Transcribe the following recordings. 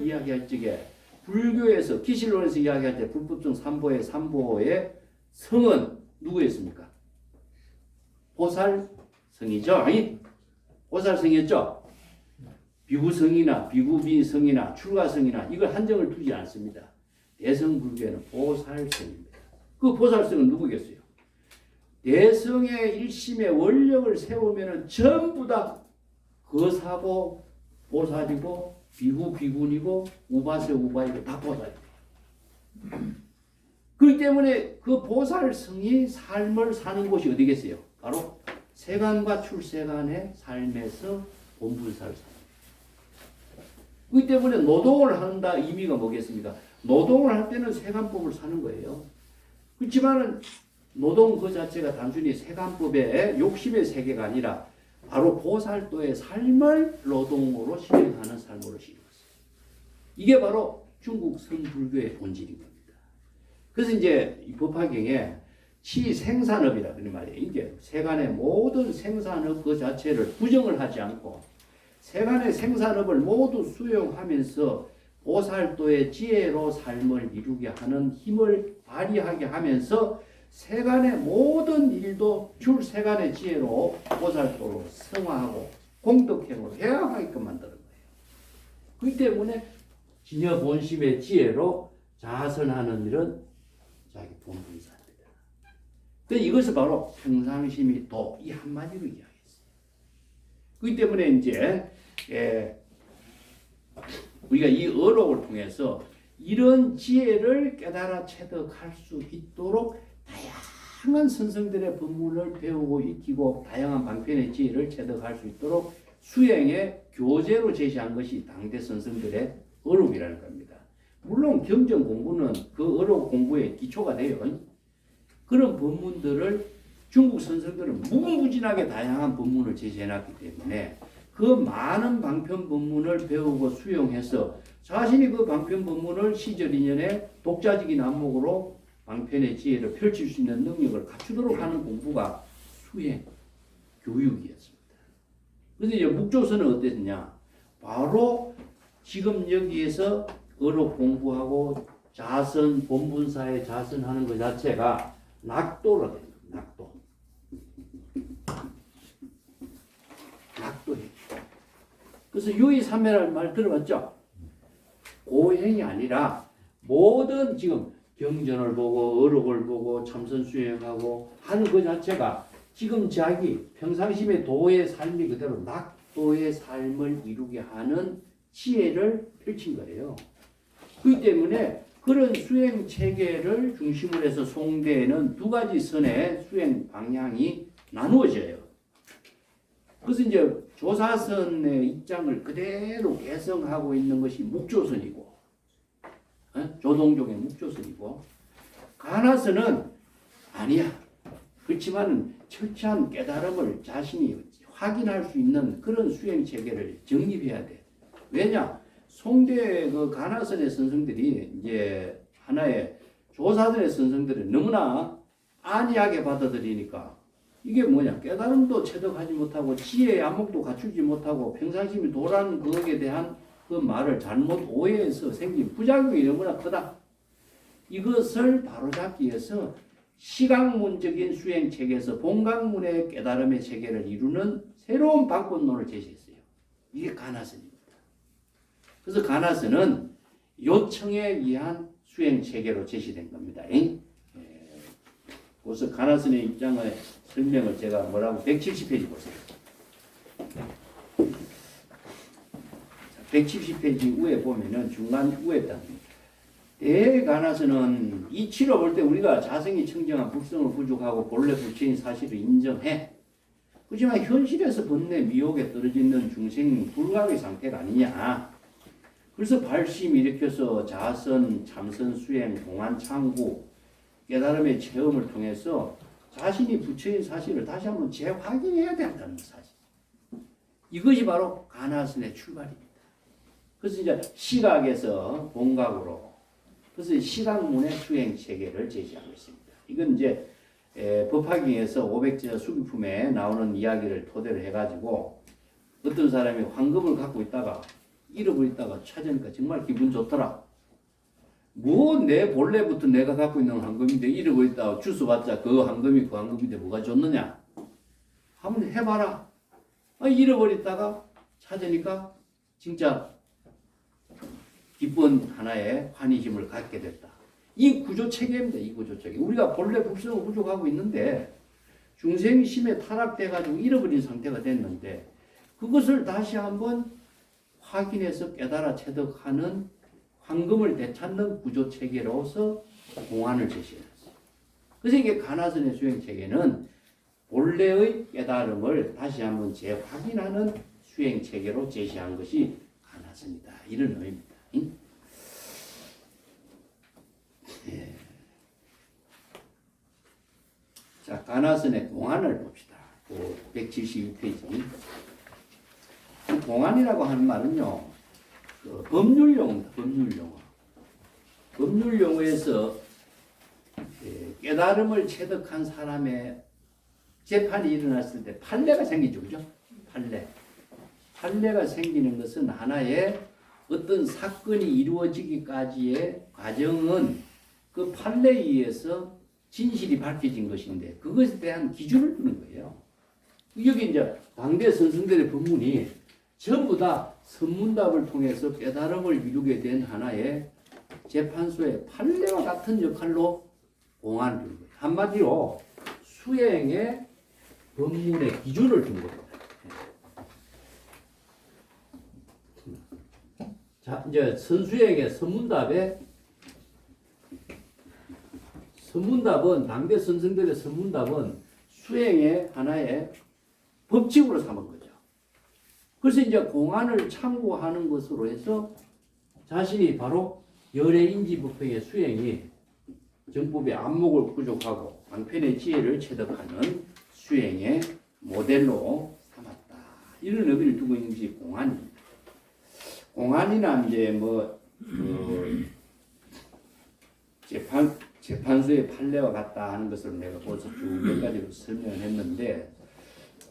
이야기할 적에 불교에서 기실론에서 이야기할 때 불법정 삼보의 삼보의 성은 누구였습니까? 보살성이죠. 아니? 보살성이었죠. 비구성이나 비구비성이나 출가성이나 이걸 한정을 두지 않습니다. 대성불교에는 보살성입니다. 그 보살성은 누구겠어요? 대성의 일심의 원력을 세우면 전부 다 거사고 보살이고 비구 비군이고 우바세 우바이고 다 보살이에요. 그렇기 때문에 그 보살성이 삶을 사는 곳이 어디겠어요? 바로 세간과 출세간의 삶에서 본분사를 사는 거예요. 그렇기 때문에 노동을 한다 의미가 뭐겠습니까? 노동을 할 때는 세간법을 사는 거예요. 그렇지만은 노동 그 자체가 단순히 세간법의 욕심의 세계가 아니라 바로 보살도의 삶을 노동으로 실행하는 삶으로 실행했어요. 이게 바로 중국 성불교의 본질인 겁니다. 그래서 이제 이 법화경에 치생산업이라 그런 말이에요. 이게 세간의 모든 생산업 그 자체를 부정을 하지 않고 세간의 생산업을 모두 수용하면서 보살도의 지혜로 삶을 이루게 하는 힘을 발휘하게 하면서 세간의 모든 일도 출세간의 지혜로 보살도로 성화하고 공덕행으로 해야 하게끔 만드는 거예요. 그렇기 때문에 진여 본심의 지혜로 자선하는 일은 자기 본분사입니다. 그래서 이것을 바로 평상심이 도 이 한마디로 이야기했어요. 그렇기 때문에 이제 우리가 이 어록을 통해서 이런 지혜를 깨달아 체득할 수 있도록 다양한 선생들의 법문을 배우고 익히고 다양한 방편의 지혜를 체득할 수 있도록 수행의 교재로 제시한 것이 당대 선생들의 어록이라는 겁니다. 물론 경전 공부는 그 어록 공부의 기초가 돼요. 그런 법문들을 중국 선생들은 무궁무진하게 다양한 법문을 제시해놨기 때문에 그 많은 방편 법문을 배우고 수용해서 자신이 그 방편 법문을 시절인연의 독자적인 안목으로 방편의 지혜를 펼칠 수 있는 능력을 갖추도록 하는 공부가 수행, 교육이었습니다. 그래서 이제 묵조선은 어땠냐? 바로 지금 여기에서 어록 공부하고 자선, 본분사에 자선하는 것 자체가 낙도로 된 겁니다. 낙도. 낙도예요. 그래서 유의삼매라는 말 들어봤죠? 고행이 아니라 모든 지금 경전을 보고 어록을 보고 참선 수행하고 하는 그 자체가 지금 자기 평상심의 도의 삶이 그대로 낙도의 삶을 이루게 하는 지혜를 펼친 거예요. 그렇기 때문에 그런 수행 체계를 중심으로 해서 송대에는 두 가지 선의 수행 방향이 나누어져요. 그래서 이제 조사선의 입장을 그대로 개성하고 있는 것이 묵조선이고, 조동종의 묵조선이고, 가나선은 아니야. 그렇지만 철저한 깨달음을 자신이 확인할 수 있는 그런 수행 체계를 정립해야 돼. 왜냐? 송대 그 가나선의 선생들이 이제 하나의 조사들의 선생들을 너무나 안이하게 받아들이니까 이게 뭐냐? 깨달음도 체득하지 못하고 지혜의 안목도 갖추지 못하고 평상심이 도라는 것에 대한 그 말을 잘못 오해해서 생긴 부작용이 너무나 크다. 이것을 바로잡기 위해서 시각문적인 수행 체계에서 본각문의 깨달음의 체계를 이루는 새로운 방법론을 제시했어요. 이게 가나선입니다. 그래서 가나선은 요청에 의한 수행 체계로 제시된 겁니다. 그래서 가나선의 입장의 설명을 제가 뭐라고 170페이지 보세요. 170페이지 위에 보면은 중간 위에 딱 대가나선은 이치로 볼 때 우리가 자성이 청정한 불성을 부족하고 본래 불체인 사실을 인정해. 그렇지만 현실에서 번뇌 미혹에 떨어지는 중생 불가의 상태가 아니냐. 그래서 발심 일으켜서 자선, 참선, 수행, 공안, 창구, 깨달음의 체험을 통해서 자신이 부처인 사실을 다시 한번 재확인해야 된다는 사실. 이것이 바로 가나선의 출발입니다. 그래서 이제 시각에서 본각으로, 그래서 시각문의 수행 체계를 제시하고 있습니다. 이건 이제 법화경에서 500제 수기품에 나오는 이야기를 토대로 해가지고 어떤 사람이 황금을 갖고 있다가 잃어버렸다가 찾으니까 정말 기분 좋더라. 뭐 내 본래부터 내가 갖고 있는 황금인데 잃어버렸다가 주워봤자 그 황금이 그 황금인데 뭐가 좋느냐? 한번 해봐라. 잃어버렸다가 찾으니까 진짜 기쁜 하나의 환희심을 갖게 됐다. 이 구조체계입니다. 이 구조체계. 우리가 본래 불성을 구족하고 있는데 중생심에 타락돼가지고 잃어버린 상태가 됐는데 그것을 다시 한번 확인해서 깨달아 체득하는 황금을 되찾는 구조체계로서 공안을 제시했어요. 그래서 이게 가나선의 수행체계는 본래의 깨달음을 다시 한번 재확인하는 수행체계로 제시한 것이 가나선이다. 이런 의미입니다. 예. 자, 가나선의 공안을 봅시다. 176페이지. 공안이라고 하는 말은요, 그 법률용어입니다. 법률용어. 법률용어에서 깨달음을 체득한 사람의 재판이 일어났을 때 판례가 생기죠. 그죠? 판례. 판례가 생기는 것은 하나의 어떤 사건이 이루어지기까지의 과정은 그 판례에 의해서 진실이 밝혀진 것인데 그것에 대한 기준을 두는 거예요. 여기 이제 당대 선생들의 법문이 전부 다 선문답을 통해서 깨달음을 이루게 된 하나의 재판소의 판례와 같은 역할로 공안을 두는 거예요. 한마디로 수행의 법문의 기준을 둔 겁니다. 자, 이제 선수행의 선문답은 당대 선생들의 선문답은 수행의 하나의 법칙으로 삼은 거죠. 그래서 이제 공안을 참고하는 것으로 해서 자신이 바로 열애인지법행의 수행이 정법의 안목을 구족하고 방편의 지혜를 체득하는 수행의 모델로 삼았다. 이런 의미를 두고 있는 것이 공안입니다. 공안이나 이제 재판소의 판례와 같다 하는 것을 내가 벌써 쭉 몇 가지로 설명을 했는데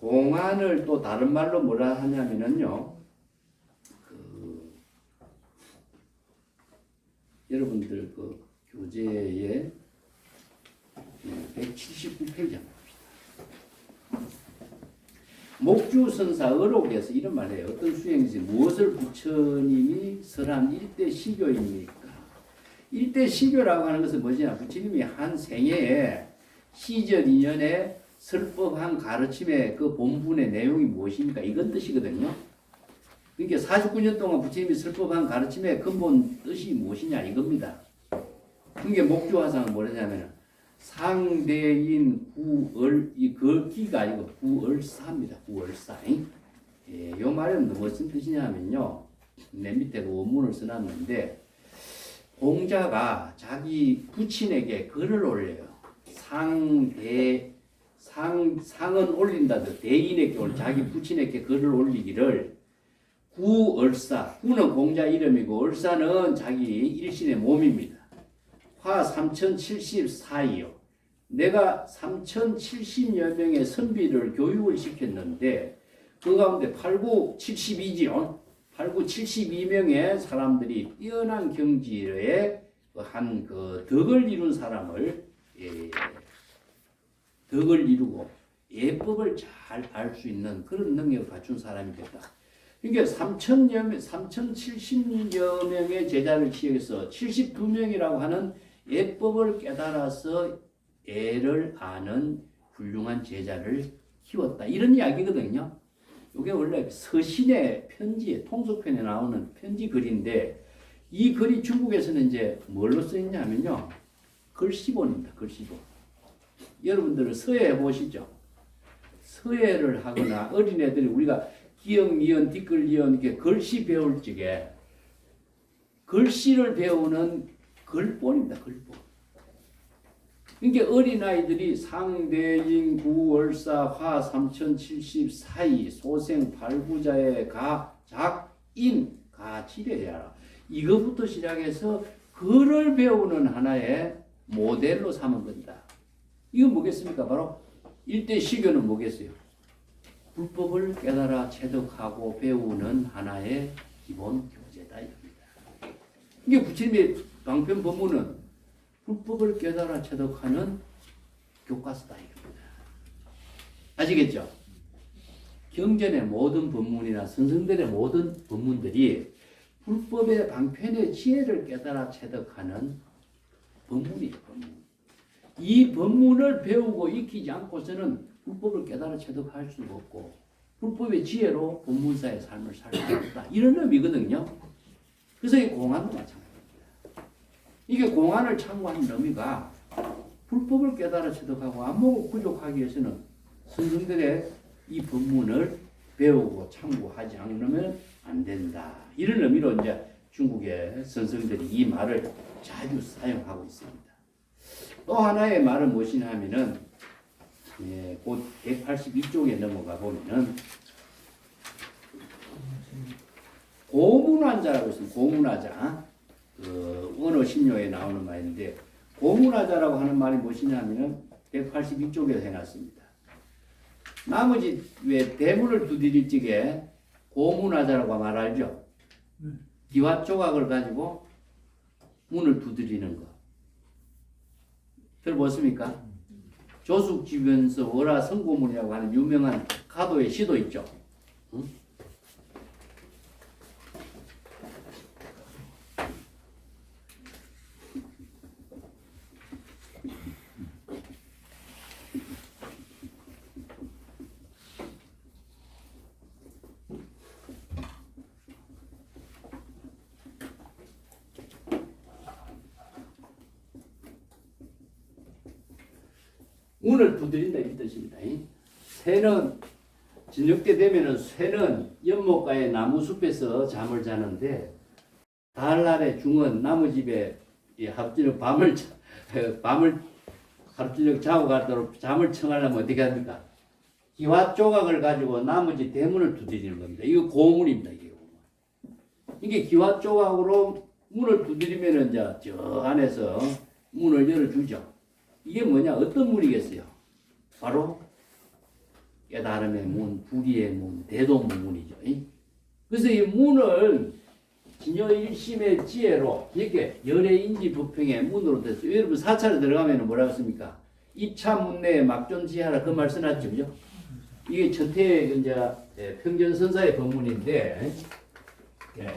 공안을 또 다른 말로 뭐라 하냐면은요, 여러분들 그 교재에 179페이지 목주선사 의록에서 이런 말이에요. 어떤 수행지 무엇을 부처님이 설한 일대 시교입니까? 일대 시교라고 하는 것은 뭐냐? 부처님이 한 생애에 시절 인연에 설법한 가르침의 그 본분의 내용이 무엇입니까? 이건 뜻이거든요. 그러니까 49년 동안 부처님이 설법한 가르침의 근본 뜻이 무엇이냐 이겁니다. 그게 목주화상은 뭐냐면 상대인 구얼 이 걸기가 아니고 구얼사입니다. 구얼사. 요 말은 무슨 뜻이냐면요. 맨 밑에 그 원문을 써놨는데 공자가 자기 부친에게 글을 올려요. 상은 올린다. 대인에게 자기 부친에게 글을 올리기를 구얼사. 구는 공자 이름이고 얼사는 자기 일신의 몸입니다. 화 3074이요. 내가 3070여 명의 선비를 교육을 시켰는데 그 가운데 8972지요. 8972명의 사람들이 뛰어난 경지에 한 그 덕을 이룬 사람을 덕을 이루고 예법을 잘 알 수 있는 그런 능력을 갖춘 사람이 됐다. 그러니까 3070여 명의 제자를 취해서 72명이라고 하는 예법을 깨달아서 예를 아는 훌륭한 제자를 키웠다. 이런 이야기거든요. 이게 원래 서신의 편지에 통속편에 나오는 편지 글인데 이 글이 중국에서는 이제 뭘로 쓰였냐면요. 글씨본입니다. 글씨본. 여러분들은 서예 해보시죠. 서예를 하거나 어린애들이 우리가 기역, 미연, 뒷글, 이연 이렇게 글씨 배울 적에 글씨를 배우는 글본입니다. 글본. 그러니까 어린아이들이 상대인 구월사 화 3074이 소생 발구자의 가, 작, 인, 가지래야. 이거부터 시작해서 글을 배우는 하나의 모델로 삼은 겁니다. 이건 뭐겠습니까? 바로 일대 시교는 뭐겠어요? 불법을 깨달아 체득하고 배우는 하나의 기본 교재다 이겁니다. 이게 부처님의 방편 법문은 불법을 깨달아 체득하는 교과서다 이겁니다. 아시겠죠? 경전의 모든 법문이나 선생들의 모든 법문들이 불법의 방편의 지혜를 깨달아 체득하는 법문이에요. 법문. 이 법문을 배우고 익히지 않고서는 불법을 깨달아 체득할 수가 없고 불법의 지혜로 본문사의 삶을 살 수 없다. 이런 의미거든요. 그래서 이 공안도 마찬가지입니다. 이게 공안을 참고하는 의미가 불법을 깨달아 체득하고 안목을 부족하기 위해서는 선생들의 이 법문을 배우고 참고하지 않으면 안 된다. 이런 의미로 이제 중국의 선생들이 이 말을 자주 사용하고 있습니다. 또 하나의 말은 무엇이냐 하면은 곧 182쪽에 넘어가 보면은 고문화자라고 있습니다. 고문화자. 그 언어 신료에 나오는 말인데 고문화자라고 하는 말이 무엇이냐 하면은 182쪽에 해놨습니다. 나머지 왜 대문을 두드릴 적에 고문화자라고 말하죠. 기와 조각을 가지고 문을 두드리는 거. 들어보십니까? 조숙지변서 월화 성고문이라고 하는 유명한 가도의 시도 있죠. 응? 문을 두드린다 이 뜻입니다. 새는 저녁 때 되면은 새는 연못가의 나무숲에서 잠을 자는데 가을날에 중은 나무집에 합주력 밤을 합주력 자고 가도록 잠을 청하려면 어떻게 합니까? 기와 조각을 가지고 나머지 대문을 두드리는 겁니다. 이거 고문입니다. 이게 기와 조각으로 문을 두드리면은 이제 저 안에서 문을 열어주죠. 이게 뭐냐? 어떤 문이겠어요? 바로 깨달음의 문, 불의의 문, 대도문 문이죠. 그래서 이 문을 진여일심의 지혜로 이렇게 열애인지 부평의 문으로 됐어요. 여러분 사찰에 들어가면 뭐라고 했습니까? 입차 문내에 막존지하라 그 말 써놨죠. 그죠? 이게 천태 이제 평전선사의 법문인데 예.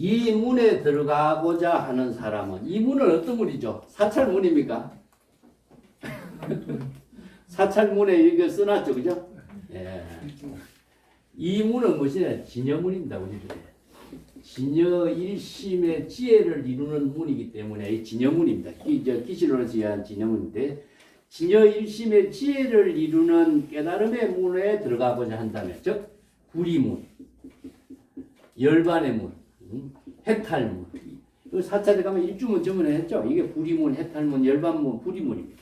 이 문에 들어가고자 하는 사람은 이 문은 어떤 문이죠? 사찰문입니까? 사찰문에 이거 써놨죠, 그죠? 예. 이 문은 무엇이냐? 진여문입니다, 우리들의. 진여 일심의 지혜를 이루는 문이기 때문에 이 진여문입니다. 기실론에서 의한 진여문인데 진여 일심의 지혜를 이루는 깨달음의 문에 들어가고자 한다면, 즉 구리문, 열반의 문. 해탈문. 사찰에 가면 일주문 저문에 했죠. 이게 불이문, 해탈문, 열반문, 불이문입니다.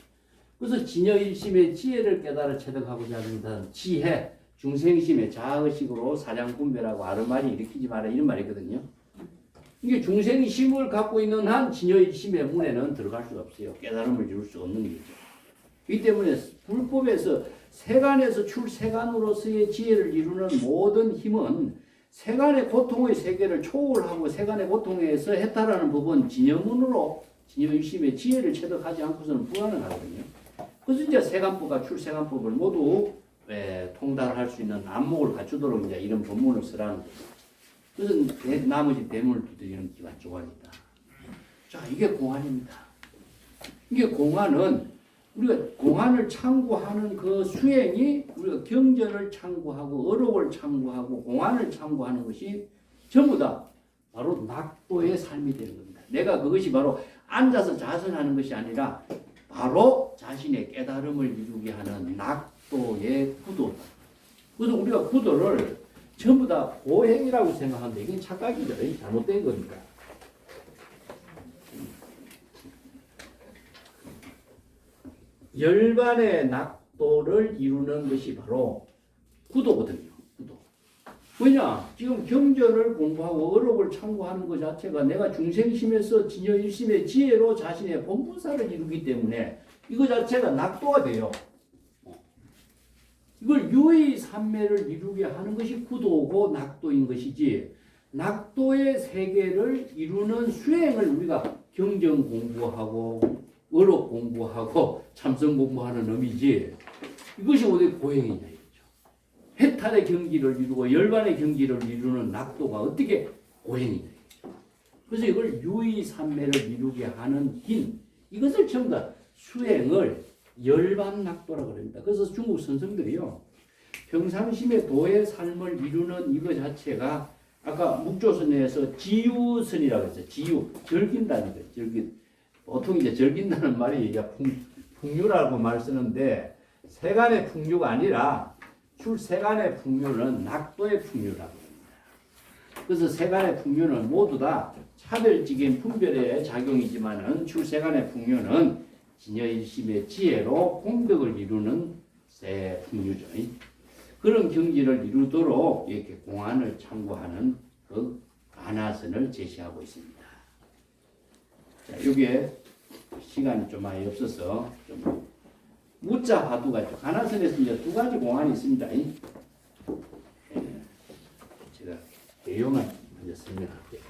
그래서 진여일심의 지혜를 깨달아 체득하고자 한다는 지혜, 중생심의 자의식으로 사량분별하고 아르마리 일으키지 마라 이런 말이거든요. 이게 중생심을 갖고 있는 한 진여일심의 문에는 들어갈 수가 없어요. 깨달음을 이룰 수 없는 거죠. 이 때문에 불법에서 세간에서 출세간으로서의 지혜를 이루는 모든 힘은 세간의 고통의 세계를 초월하고 세간의 고통에서 해탈하는 법은 진여문으로 진여일심의 지혜를 체득하지 않고서는 불가능하거든요. 그래서 이제 세간법과 출세간법을 모두 통달할 수 있는 안목을 갖추도록 이제 이런 법문을 쓰라는 거죠. 그래서 나머지 대문을 두드리는 기가 조각이다. 자, 이게 공안입니다. 이게 공안은 우리가 공안을 참고하는 그 수행이 우리가 경전을 참고하고 어록을 참고하고 공안을 참고하는 것이 전부 다 바로 낙도의 삶이 되는 겁니다. 내가 그것이 바로 앉아서 자선하는 것이 아니라 바로 자신의 깨달음을 이루게 하는 낙도의 구도. 그래서 우리가 구도를 전부 다 고행이라고 생각하는데 이게 착각이죠. 잘못된 겁니다. 열반의 낙도를 이루는 것이 바로 구도거든요. 구도. 왜냐? 지금 경전을 공부하고 어록을 참고하는 것 자체가 내가 중생심에서 진여 일심의 지혜로 자신의 본분사를 이루기 때문에 이거 자체가 낙도가 돼요. 이걸 유의삼매를 이루게 하는 것이 구도고 낙도인 것이지, 낙도의 세계를 이루는 수행을 우리가 경전 공부하고 어록 공부하고 참선 공부하는 의미지, 이것이 어디 고행이냐 이거죠. 해탈의 경기를 이루고 열반의 경기를 이루는 낙도가 어떻게 고행이냐 이거죠. 그래서 이걸 유의삼매를 이루게 하는 긴, 이것을 전부 다 수행을 열반낙도라고 합니다. 그래서 중국 선생들이요, 평상심의 도의 삶을 이루는 이거 자체가 아까 묵조선에서 지유선이라고 했어요. 지유, 즐긴다는 거예요. 즐긴. 보통 이제 즐긴다는 말이 이제 풍류라고 말 쓰는데, 세간의 풍류가 아니라 출세간의 풍류는 낙도의 풍류라고 합니다. 그래서 세간의 풍류는 모두 다 차별적인 분별의 작용이지만은 출세간의 풍류는 진여일심의 지혜로 공덕을 이루는 새 풍류죠. 그런 경지를 이루도록 이렇게 공안을 참고하는 그 가나선을 제시하고 있습니다. 자, 이게 시간이 좀 많이 없어서 좀 무자 화두가 있죠. 가나선에서 이제 두 가지 공안이 있습니다. 제가 내용을 먼저 설명할게요.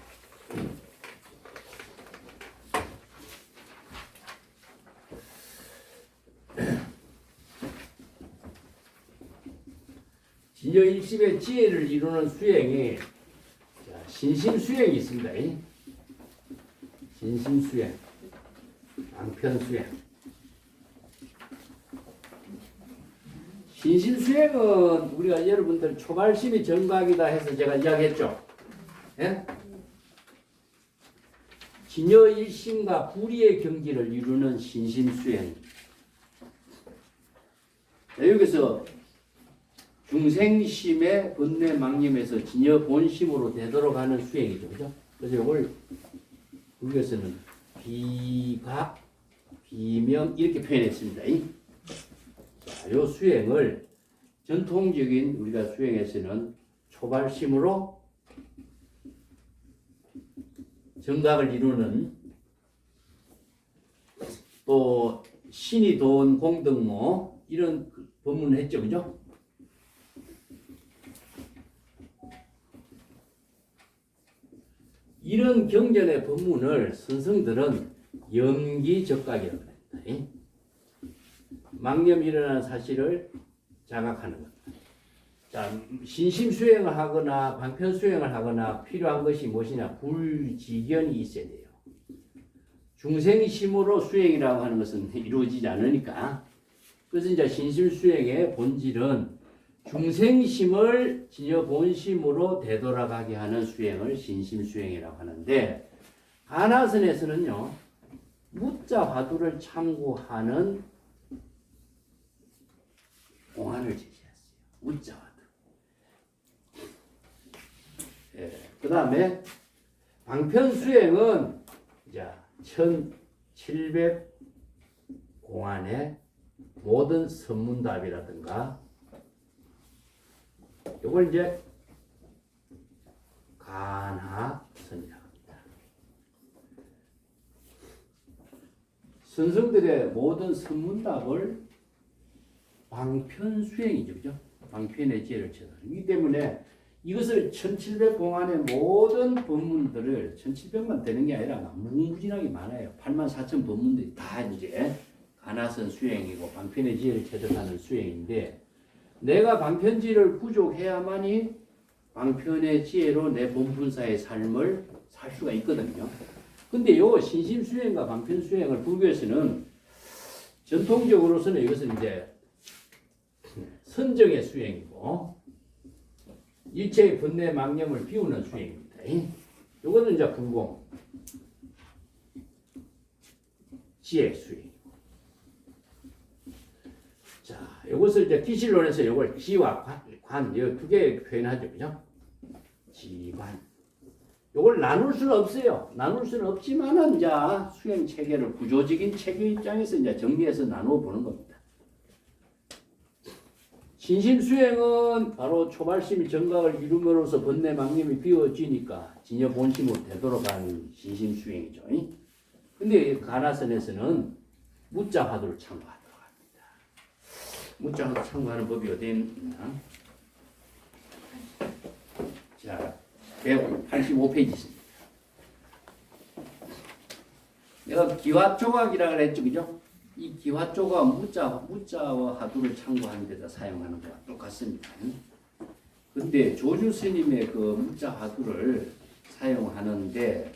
진여일심의 지혜를 이루는 수행이, 신심수행이 있습니다. 신심수행, 방편수행. 신심수행은 우리가 여러분들 초발심이 정각이다 해서 제가 이야기했죠. 예? 진여일심과 불의의 경지를 이루는 신심수행. 여기서 중생심의 번뇌 망념에서 진여 본심으로 되도록 하는 수행이죠. 그죠? 그래서 이걸 여기서는 비각, 비명 이렇게 표현했습니다. 자, 요 수행을 전통적인 우리가 수행에서는 초발심으로 정각을 이루는, 또 신이 도운 공덕모 이런 법문을 했죠. 그죠? 이런 경전의 법문을 선성들은 염기적각이라고 합니다. 망념이 일어나는 사실을 자각하는 것. 자, 신심수행을 하거나 방편수행을 하거나 필요한 것이 무엇이냐? 불지견이 있어야 돼요. 중생심으로 수행이라고 하는 것은 이루어지지 않으니까. 그래서 이제 신심수행의 본질은 중생심을 진여 본심으로 되돌아가게 하는 수행을 신심수행이라고 하는데, 가나선에서는요, 무자 화두를 참고하는 공안을 제시했어요. 무자 화두. 예, 그 다음에 방편수행은 이제 1700 공안의 모든 선문답이라든가, 이걸 이제 간하선이라고 합니다. 선성들의 모든 선문답을 방편수행이죠. 그죠? 방편의 지혜를 채우기 때문에 이것을 1700공안의 모든 법문들을 1700만 되는 게 아니라 무궁무진하게 많아요. 84,000 법문들이 다 이제 간하선 수행이고 방편의 지혜를 채득하는 수행인데, 내가 방편지를 구족해야만이 방편의 지혜로 내 본분사의 삶을 살 수가 있거든요. 근데 요 신심수행과 방편수행을 불교에서는 전통적으로서는 이것은 이제 선정의 수행이고, 일체의 번뇌 망념을 비우는 수행입니다. 요거는 이제 불공, 지혜 수행. 자, 이것을 이제 기실론에서 이걸 지와 관, 이 두 개 표현하죠. 그죠? 지관. 이걸 나눌 수는 없어요. 나눌 수는 없지만은 이제 수행 체계를 구조적인 체계 입장에서 이제 정리해서 나누어 보는 겁니다. 신심수행은 바로 초발심 정각을 이룸으로써 번뇌 망념이 비워지니까 진여 본심으로 되도록 하는 신심수행이죠. 근데 가나선에서는 무자 화두를 참고하도록 합니다. 무자 화두 참고하는 법이 어디 있나? 자, 185페이지 있습니다. 내가 기와조각이라 그랬죠, 그죠? 이 기와조각 무자와 화두를 참고하는 데다 사용하는 거와 똑같습니다. 근데 조주 스님의 그 무자 화두를 사용하는데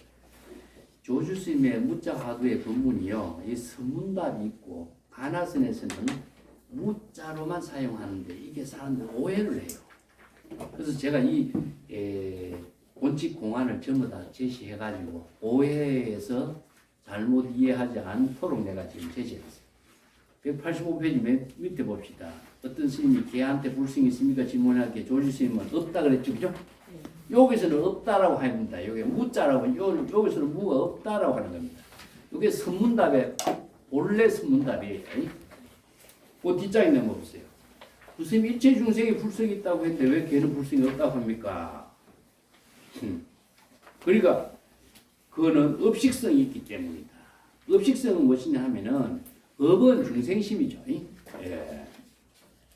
조주 스님의 무자 화두의 법문이요, 이 선문답이 있고 가나선에서는 무자로만 사용하는데 이게 사람들 오해를 해요. 그래서 제가 이 원칙 공안을 전부 다 제시해가지고 오해해서 잘못 이해하지 않도록 내가 지금 제시했어요. 185페이지 밑에 봅시다. 어떤 스님이 개한테 불승이 있습니까? 질문할게. 조주 스님은 없다 그랬죠, 그죠? 여기서는 없다라고 합니다. 여기 무자라고, 여기서는 무가 없다라고 하는 겁니다. 이게 선문답의 본래 선문답이에요. 그 뒷장에 넘어보세요. 그 스님이 일체 중생이 불성이 있다고 했는데 왜 걔는 불성이 없다고 합니까? 그러니까 그거는 업식성이 있기 때문이다. 업식성은 무엇이냐 하면은 업은 중생심이죠. 예.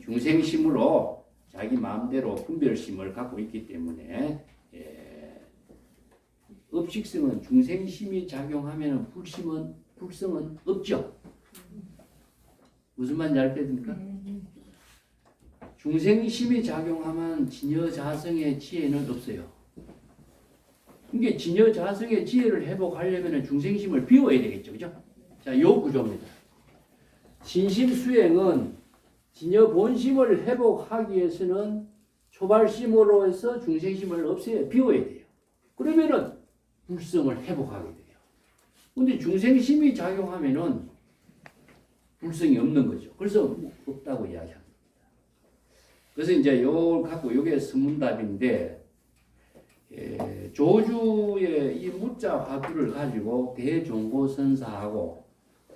중생심으로 자기 마음대로 분별심을 갖고 있기 때문에 업식성은 중생심이 작용하면 불성은 없죠. 무슨 말인지 알겠습니까? 중생심이 작용하면 진여자성의 지혜는 없어요. 이게 진여자성의 지혜를 회복하려면 중생심을 비워야 되겠죠, 그죠? 자, 요 구조입니다. 신심수행은 진여 본심을 회복하기 위해서는 초발심으로 해서 중생심을 없애야 비워야 돼요. 그러면은 불성을 회복하게 돼요. 근데 중생심이 작용하면은 불성이 없는 거죠. 그래서 없다고 이야기합니다. 그래서 이제 요걸 갖고 요게 선문답인데 조주의 이 무자 화두를 가지고 대종고 선사하고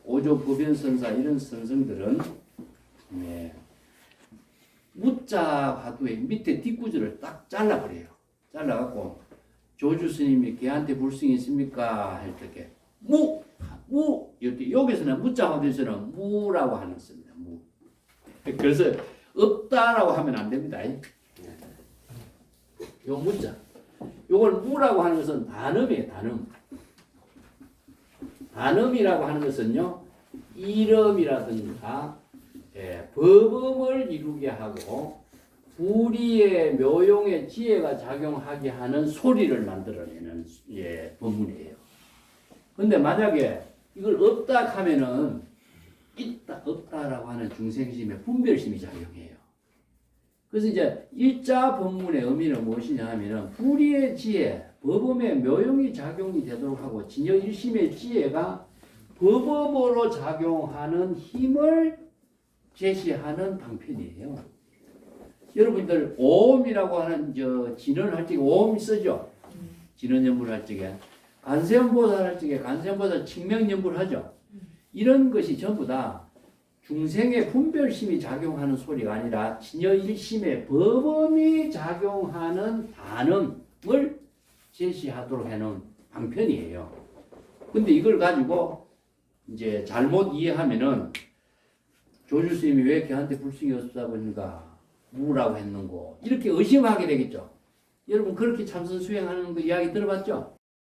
오조 법연 선사 이런 선생들은 무자 화두의 밑에 뒷구절을 딱 잘라버려요. 잘라갖고 조주 스님이 걔한테 불승이 있습니까? 할 때 무 이렇게 여기서는 무자 화두에서는 무라고 하는 겁니다. 무. 그래서 없다라고 하면 안 됩니다. 요 무자. 요걸 무라고 하는 것은 단음이에요, 단음. 단음이라고 하는 것은요, 이름이라든가 법음을 이루게 하고 불의의 묘용의 지혜가 작용하게 하는 소리를 만들어내는 법문이에요. 근데 만약에 이걸 없다 하면은 있다, 없다라고 하는 중생심의 분별심이 작용해요. 그래서 이제 일자 법문의 의미는 무엇이냐 하면은 불의의 지혜, 법음의 묘용이 작용이 되도록 하고 진여 일심의 지혜가 법음으로 작용하는 힘을 제시하는 방편이에요. 여러분들 오음이라고 하는 진언을 할 적에 오음 쓰죠. 진언연불 할 적에 간세음보살 할 적에 간세음보살 칭명연불 하죠. 이런 것이 전부 다 중생의 분별심이 작용하는 소리가 아니라 진여일심의 법음이 작용하는 단음을 제시하도록 해놓은 방편이에요. 근데 이걸 가지고 이제 잘못 이해하면은 조주 스님이 왜 걔한테 불승이 없다고 했는가, 무라고 했는고 이렇게 의심하게 되겠죠. 여러분 그렇게 참선 수행하는 거 이야기 들어봤죠?